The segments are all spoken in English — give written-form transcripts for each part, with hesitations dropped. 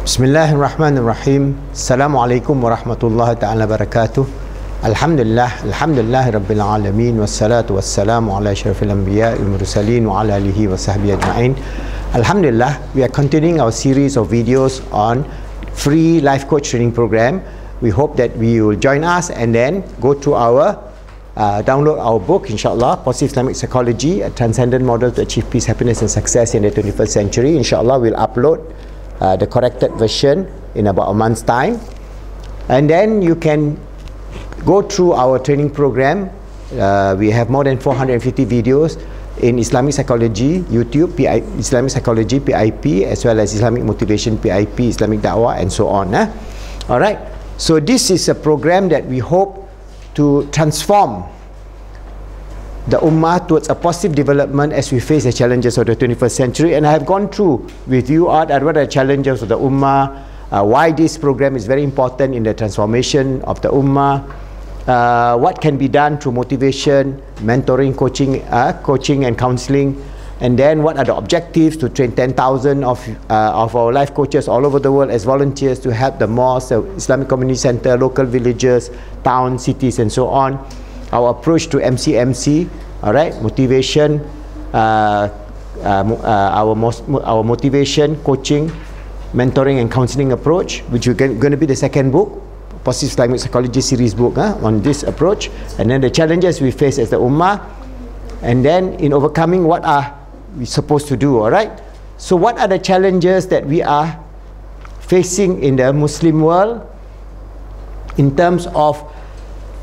Bismillahirrahmanirrahim. Assalamualaikum warahmatullahi ta'ala wabarakatuh. Alhamdulillah rabbil alamin, wassalatu wassalamu ala asyrafil anbiya wal mursalin wa ala alihi wa sahbihi ajma'in. Alhamdulillah, we are continuing our series of videos on free life coach training program. We hope that we will join us and then go to our download our book, inshallah, Positive Islamic Psychology, a transcendent model to achieve peace, happiness and success in the 21st century. Inshallah, we'll upload the corrected version in about a month's time, and then you can go through our training program. We have more than 450 videos in Islamic Psychology, YouTube, Islamic Psychology, PIP, as well as Islamic Motivation, PIP, Islamic Da'wah, and so on. Alright, so this is a program that we hope to transform the Ummah towards a positive development as we face the challenges of the 21st century. And I have gone through with you what are the challenges of the Ummah, why this program is very important in the transformation of the Ummah, what can be done through motivation, mentoring, coaching and counseling, and then what are the objectives to train 10,000 of our life coaches all over the world as volunteers to help the mosques, the Islamic Community Center, local villages, towns, cities, and so on. Our approach to MCMC, all right, motivation, our motivation, coaching, mentoring and counseling approach, which is going to be the second book, Positive Islamic Psychology series book on this approach, and then the challenges we face as the Ummah, and then in overcoming, what are we supposed to do, all right? So what are the challenges that we are facing in the Muslim world in terms of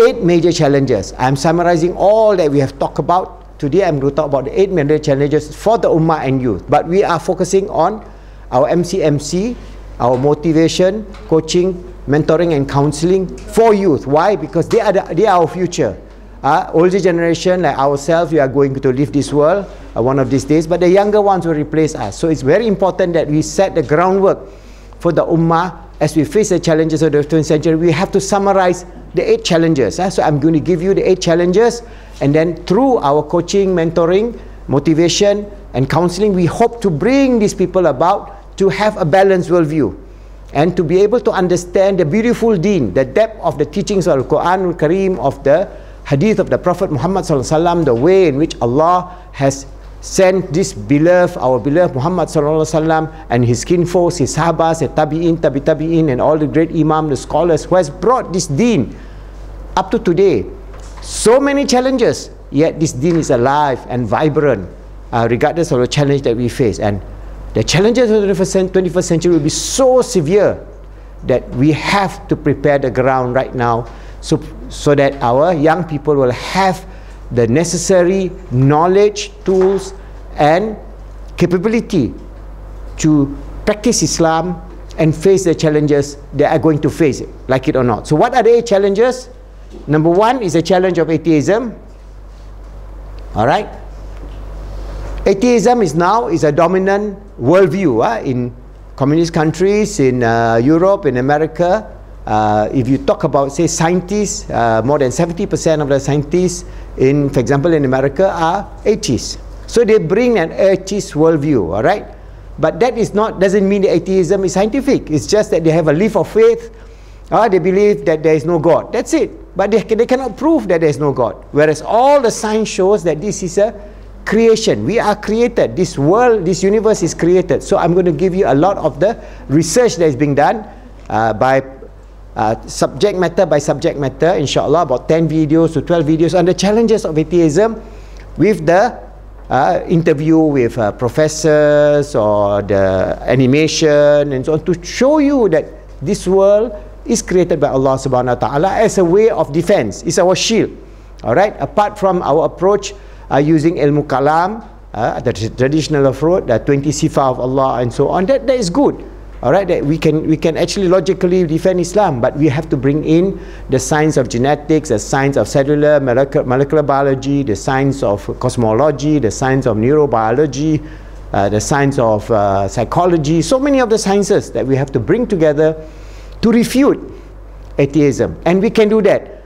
8 major challenges? I'm summarizing all that we have talked about. Today I'm going to talk about the 8 major challenges for the Ummah and youth. But we are focusing on our MCMC, our motivation, coaching, mentoring and counseling for youth. Why? Because they are our future. Older generation like ourselves, we are going to leave this world one of these days, but the younger ones will replace us. So it's very important that we set the groundwork for the Ummah as we face the challenges of the 20th century. We have to summarize the 8 challenges. So I'm going to give you the 8 challenges, and then through our coaching, mentoring, motivation and counseling, we hope to bring these people about to have a balanced worldview and to be able to understand the beautiful deen, the depth of the teachings of the Quran al-Kareem, of the hadith of the Prophet Muhammad sallallahu alaihi wasallam, the way in which Allah has sent this beloved, our beloved Muhammad sallallahu alaihi wasallam and his kinfolks, his sahabas, the tabi'in, tabi'in, and all the great imam, the scholars who has brought this deen up to today. So many challenges, yet this deen is alive and vibrant, regardless of the challenge that we face. And the challenges of the 21st century will be so severe that we have to prepare the ground right now, so that our young people will have the necessary knowledge, tools and capability to practice Islam and face the challenges they are going to face, like it or not. So what are the 8 challenges? Number 1 is the challenge of atheism. All right, atheism is a dominant worldview in communist countries, in Europe, in America. If you talk about, say, scientists, more than 70% of the scientists for example, in America are atheists. So they bring an atheist worldview, all right? But that doesn't mean that atheism is scientific. It's just that they have a leap of faith. They believe that there is no God. That's it. But they cannot prove that there is no God. Whereas all the science shows that this is a creation. We are created. This world, this universe is created. So I'm going to give you a lot of the research that is being done by subject matter by subject matter, inshallah, about 10 videos to 12 videos on the challenges of atheism, with the interview with professors or the animation and so on, to show you that this world is created by Allah subhanahu wa ta'ala as a way of defense. It's our shield. All right, apart from our approach using ilmu kalam, the traditional approach, the 20 sifat of Allah and so on, that is good. All right, that we can actually logically defend Islam, but we have to bring in the science of genetics, the science of cellular, molecular biology, the science of cosmology, the science of neurobiology, the science of psychology, so many of the sciences that we have to bring together to refute atheism. And we can do that.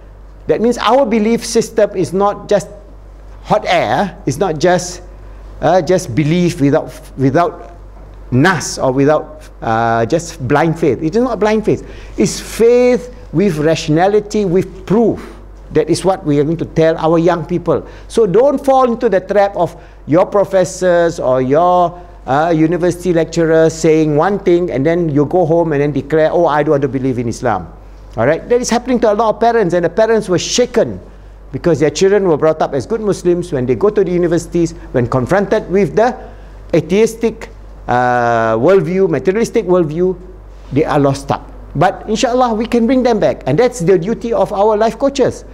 That means our belief system is not just hot air, it's not just belief without nas or without just blind faith. It is not blind faith. It's faith with rationality, with proof. That is what we are going to tell our young people. So don't fall into the trap of your professors or your university lecturers saying one thing and then you go home and then declare, oh, I don't want to believe in Islam. All right, that is happening to a lot of parents, and the parents were shaken because their children were brought up as good Muslims. When they go to the universities, when confronted with the atheistic worldview, materialistic worldview, they are lost up. But inshallah, we can bring them back, and that's the duty of our life coaches,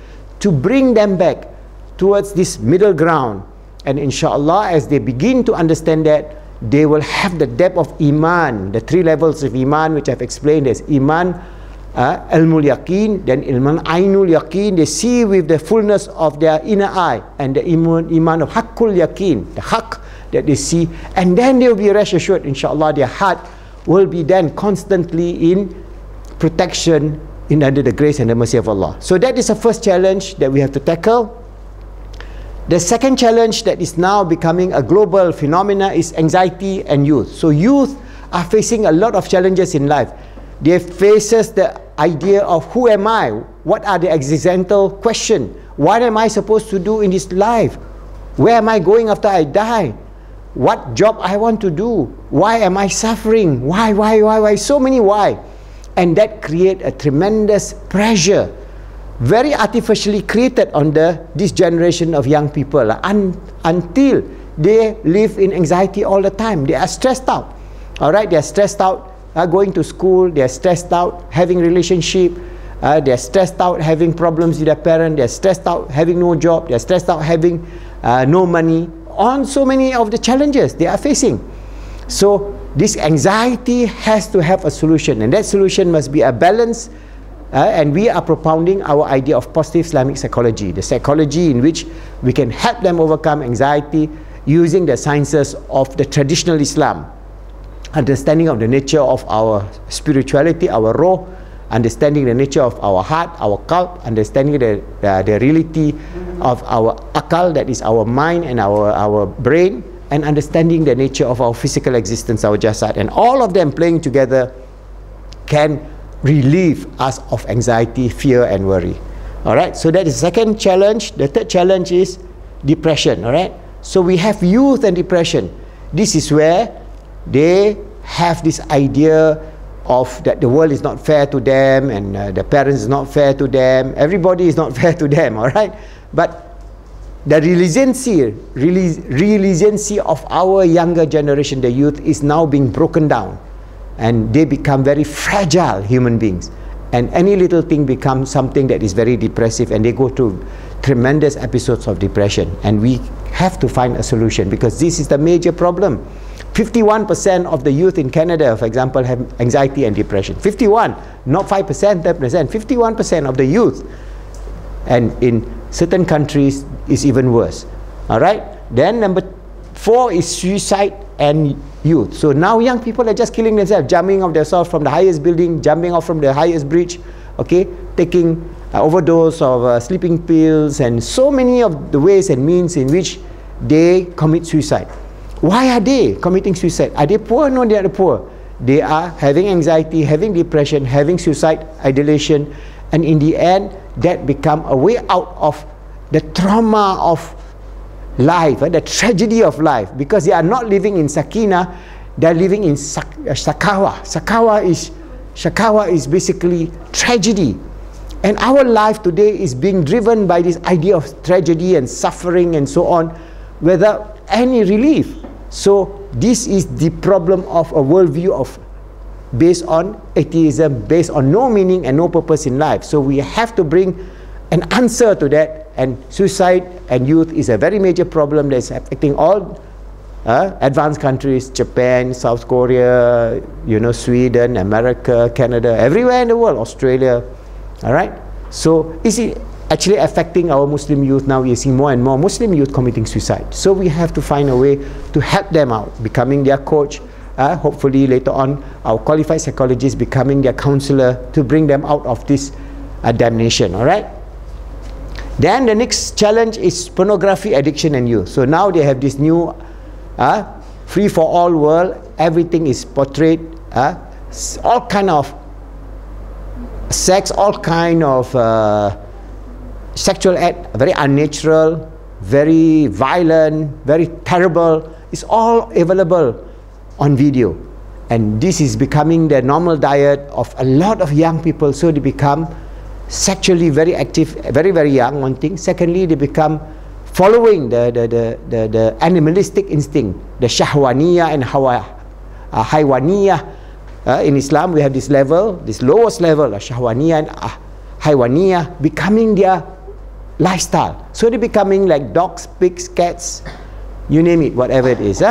to bring them back towards this middle ground. And inshallah, as they begin to understand that, they will have the depth of iman, the 3 levels of iman which I've explained. There's iman ilmul yaqeen, then iman ainul yaqeen. They see with the fullness of their inner eye, and the iman of haqqul yaqeen, the haqq that they see, and then they will be rest assured, inshallah, their heart will be then constantly in protection in under the grace and the mercy of Allah. So that is the first challenge that we have to tackle. The second challenge that is now becoming a global phenomena is anxiety and youth. So youth are facing a lot of challenges in life. They faces the idea of who am I? What are the existential question? What am I supposed to do in this life? Where am I going after I die? What job I want to do? Why am I suffering? Why? So many why. And that create a tremendous pressure, very artificially created on this generation of young people until they live in anxiety all the time. They are stressed out. All right, they are stressed out going to school. They are stressed out having relationship. They are stressed out having problems with their parents. They are stressed out having no job. They are stressed out having no money. On so many of the challenges they are facing. So this anxiety has to have a solution, and that solution must be a balance. And we are propounding our idea of positive Islamic psychology, the psychology in which we can help them overcome anxiety using the sciences of the traditional Islam, understanding of the nature of our spirituality, our ruh, understanding the nature of our heart, our qalb, understanding the reality of our akal, that is our mind and our brain, and understanding the nature of our physical existence, our jasad, and all of them playing together can relieve us of anxiety, fear and worry. All right, so that is the second challenge. The third challenge is depression. All right, so we have youth and depression. This is where they have this idea of that the world is not fair to them, and the parents is not fair to them, everybody is not fair to them. All right, but the resiliency of our younger generation, the youth, is now being broken down, and they become very fragile human beings, and any little thing becomes something that is very depressive, and they go through tremendous episodes of depression. And we have to find a solution, because this is the major problem. 51% of the youth in Canada, for example, have anxiety and depression. 51, not 5%, 10%, 51% of the youth. And in certain countries is even worse. All right, then number 4 is suicide and youth. So now young people are just killing themselves, jumping off themselves from the highest building, jumping off from the highest bridge, okay, taking overdose of sleeping pills, and so many of the ways and means in which they commit suicide. Why are they committing suicide? Are they poor? No, they are poor. They are having anxiety, having depression, having suicide ideation, and in the end that become a way out of the trauma of life, the tragedy of life, because they are not living in sakina, they are living in shakawa. Shakawa is basically tragedy, and our life today is being driven by this idea of tragedy and suffering and so on, without any relief. So this is the problem of a worldview based on atheism, based on no meaning and no purpose in life. So we have to bring an answer to that, and suicide and youth is a very major problem that is affecting all advanced countries, Japan, South Korea, Sweden, America, Canada, everywhere in the world, Australia. All right, so is it actually affecting our Muslim youth? Now we see more and more Muslim youth committing suicide. So we have to find a way to help them out, becoming their coach, hopefully later on our qualified psychologists becoming their counselor to bring them out of this damnation. All right, then the next challenge is pornography addiction and youth. So now they have this new free for all world. Everything is portrayed all kind of sex, all kind of sexual act, very unnatural, very violent, very terrible. It's all available on video, and this is becoming the normal diet of a lot of young people. So they become sexually very active, very, very young, one thing. Secondly, they become following the animalistic instinct, the shahwaniyah and haywaniyah. In Islam, we have this level, this lowest level of shahwaniyah and haywaniyah becoming their lifestyle. So they're becoming like dogs, pigs, cats, you name it, whatever it is.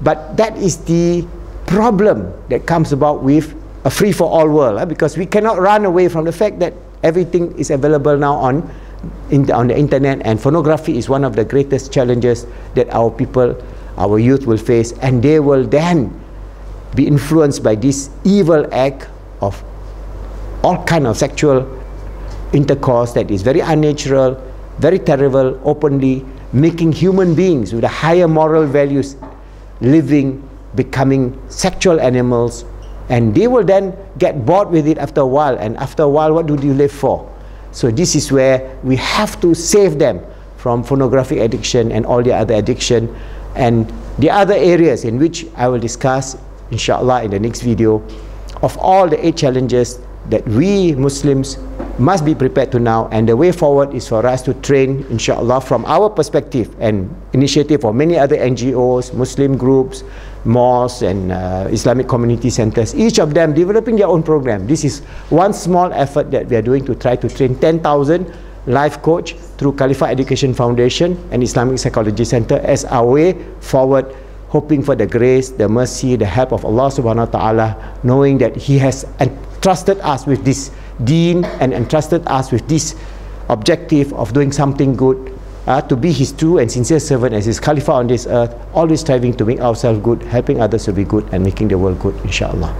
But that is the problem that comes about with a free-for-all world, because we cannot run away from the fact that everything is available now on the internet, and pornography is one of the greatest challenges that our people, our youth will face, and they will then be influenced by this evil act of all kind of sexual intercourse that is very unnatural, very terrible, openly making human beings with a higher moral values living, becoming sexual animals, and they will then get bored with it after a while, and after a while, what do you live for? So this is where we have to save them from pornographic addiction and all the other addiction, and the other areas in which I will discuss inshallah in the next video, of all the 8 challenges that we Muslims must be prepared to now. And the way forward is for us to train inshallah from our perspective and initiative of many other NGOs, Muslim groups, mosques and Islamic community centers, each of them developing their own program. This is one small effort that we are doing to try to train 10,000 life coach through Khalifa Education Foundation and Islamic Psychology Center as our way forward, hoping for the grace, the mercy, the help of Allah subhanahu wa ta'ala, knowing that He has entrusted us with this deen and entrusted us with this objective of doing something good, to be His true and sincere servant as His Khalifa on this earth, always striving to make ourselves good, helping others to be good and making the world good, inshallah.